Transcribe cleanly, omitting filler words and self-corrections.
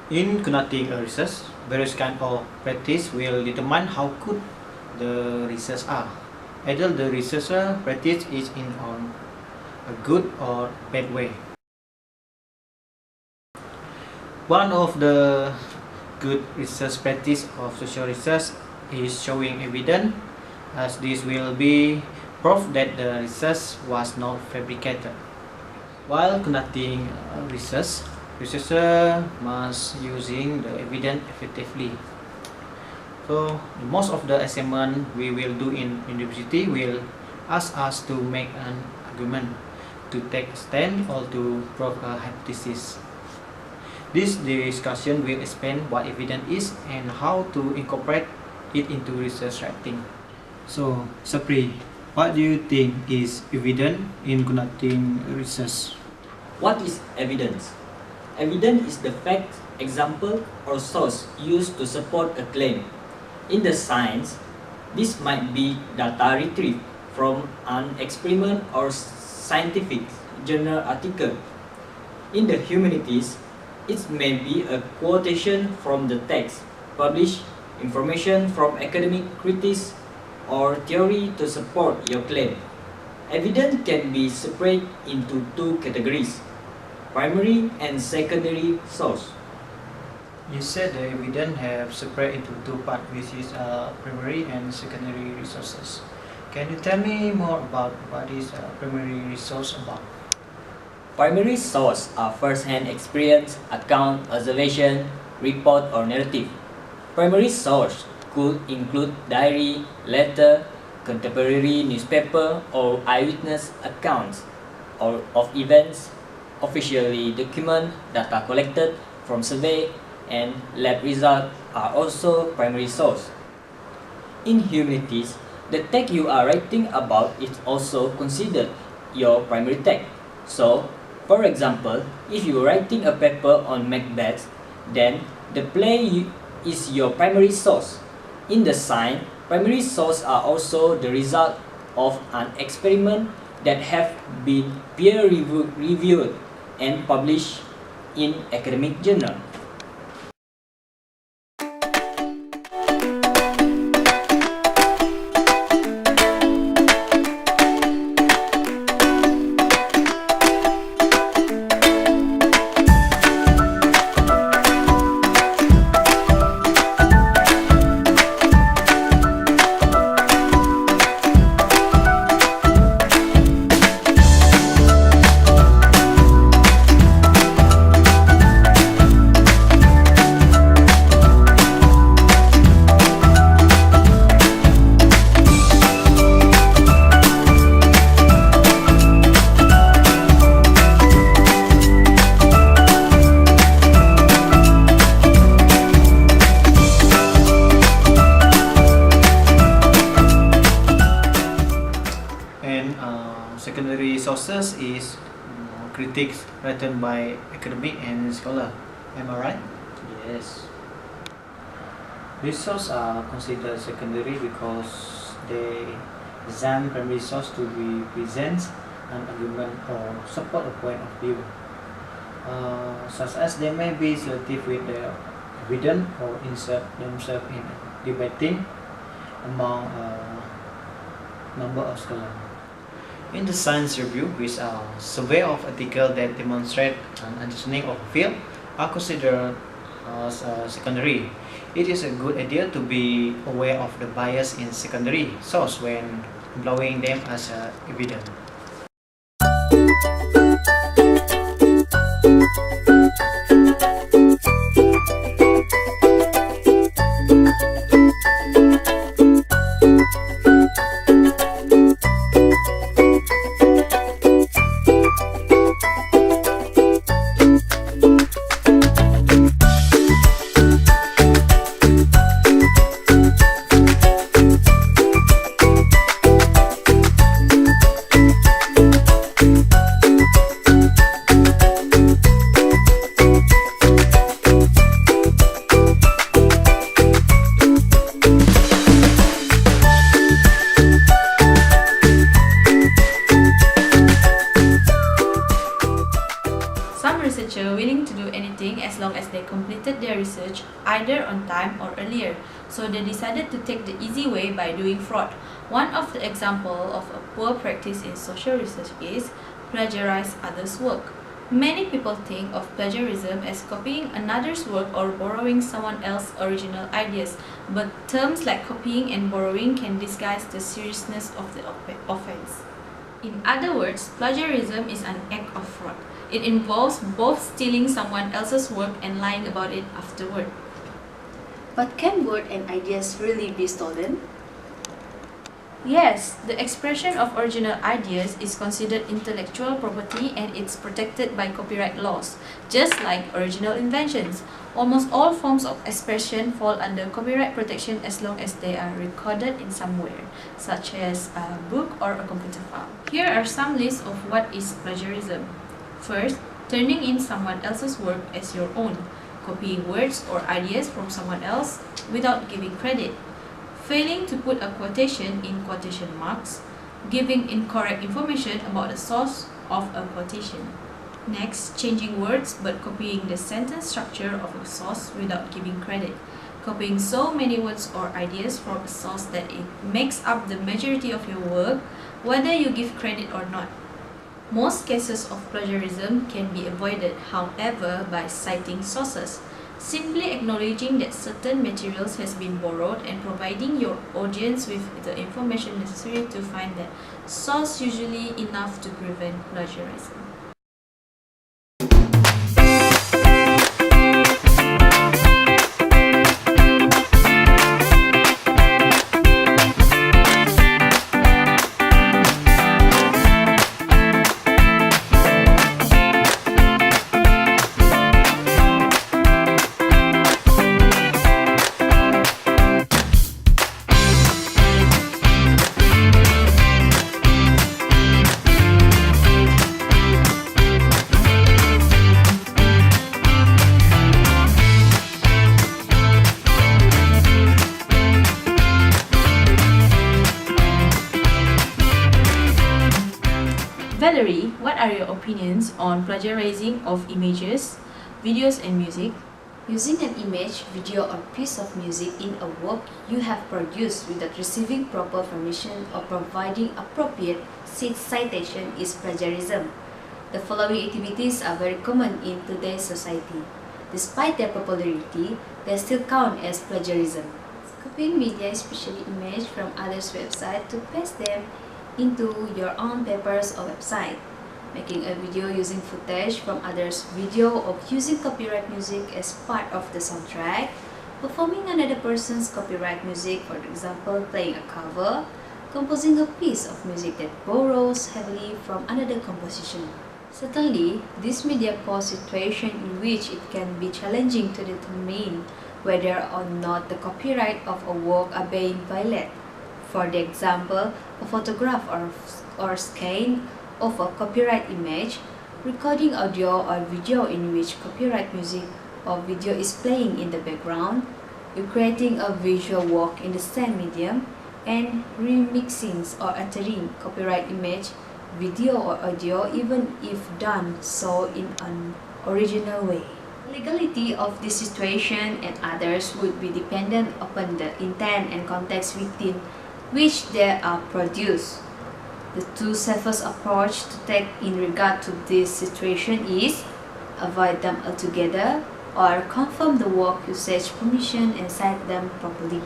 In conducting a research, various kinds of practice will determine how good the research are. Either the researcher practice is in on a good or bad way. One of the good research practice of social research is showing evidence, as this will be proof that the research was not fabricated. While conducting research, researcher must using the evidence effectively. So most of the assignment we will do in university will ask us to make an argument, to take a stand, or to prove a hypothesis. This discussion will explain what evidence is and how to incorporate it into research writing. So, Sapri, what do you think is evidence in conducting research? What is evidence? Evidence is the fact, example, or source used to support a claim. In the science, this might be data retrieved from an experiment or scientific journal article. In the humanities, it may be a quotation from the text, published information from academic critics, or theory to support your claim. Evidence can be separated into two categories: primary and secondary source. You said the evidence have separated into two parts, which is primary and secondary resources. Can you tell me more about what is primary resource about? Primary source are first-hand experience, account, observation, report, or narrative. Primary source could include diary, letter, contemporary newspaper, or eyewitness accounts or of events, officially document, data collected from survey, and lab results are also primary source. In humanities, the text you are writing about is also considered your primary text. So, for example, if you are writing a paper on Macbeth, then the play is your primary source. In the science, primary sources are also the result of an experiment that have been peer-reviewed and published in academic journal. Secondary sources is critiques written by academic and scholar. Am I right? Yes. These sources are considered secondary because they examine primary source to be present an argument or support a point of view, such as they may be selective with the evidence or insert themselves in debating among a number of scholars. In the science review, which are survey of articles that demonstrate an understanding of field, are considered as secondary. It is a good idea to be aware of the bias in secondary source when employing them as evidence. as long as they completed their research either on time or earlier, so they decided to take the easy way by doing fraud. One of the examples of a poor practice in social research is plagiarize others' work. Many people think of plagiarism as copying another's work or borrowing someone else's original ideas, but terms like copying and borrowing can disguise the seriousness of the offense. In other words, plagiarism is an act of fraud. It involves both stealing someone else's work and lying about it afterward. But can words and ideas really be stolen? Yes, the expression of original ideas is considered intellectual property and it's protected by copyright laws, just like original inventions. Almost all forms of expression fall under copyright protection as long as they are recorded in somewhere, such as a book or a computer file. Here are some lists of what is plagiarism. First, turning in someone else's work as your own, copying words or ideas from someone else without giving credit. Failing to put a quotation in quotation marks, giving incorrect information about the source of a quotation. Next, changing words but copying the sentence structure of a source without giving credit. Copying so many words or ideas from a source that it makes up the majority of your work, whether you give credit or not. Most cases of plagiarism can be avoided, however, by citing sources. Simply acknowledging that certain materials has been borrowed and providing your audience with the information necessary to find that source usually enough to prevent plagiarism. Valerie, what are your opinions on plagiarizing of images, videos and music? Using an image, video or piece of music in a work you have produced without receiving proper permission or providing appropriate citation is plagiarism. The following activities are very common in today's society. Despite their popularity, they still count as plagiarism. Copying media, especially images from others' websites, to paste them into your own papers or website. Making a video using footage from others' video or using copyright music as part of the soundtrack. Performing another person's copyright music, for example, playing a cover. Composing a piece of music that borrows heavily from another composition. Certainly, this media cause situation in which it can be challenging to determine whether or not the copyright of a work are being violated. For the example, a photograph or scan of a copyright image, recording audio or video in which copyright music or video is playing in the background, recreating a visual work in the same medium, and remixing or altering copyright image, video or audio even if done so in an original way. Legality of this situation and others would be dependent upon the intent and context within which they are produced. The two safest approach to take in regard to this situation is avoid them altogether or confirm the work usage permission and cite them properly.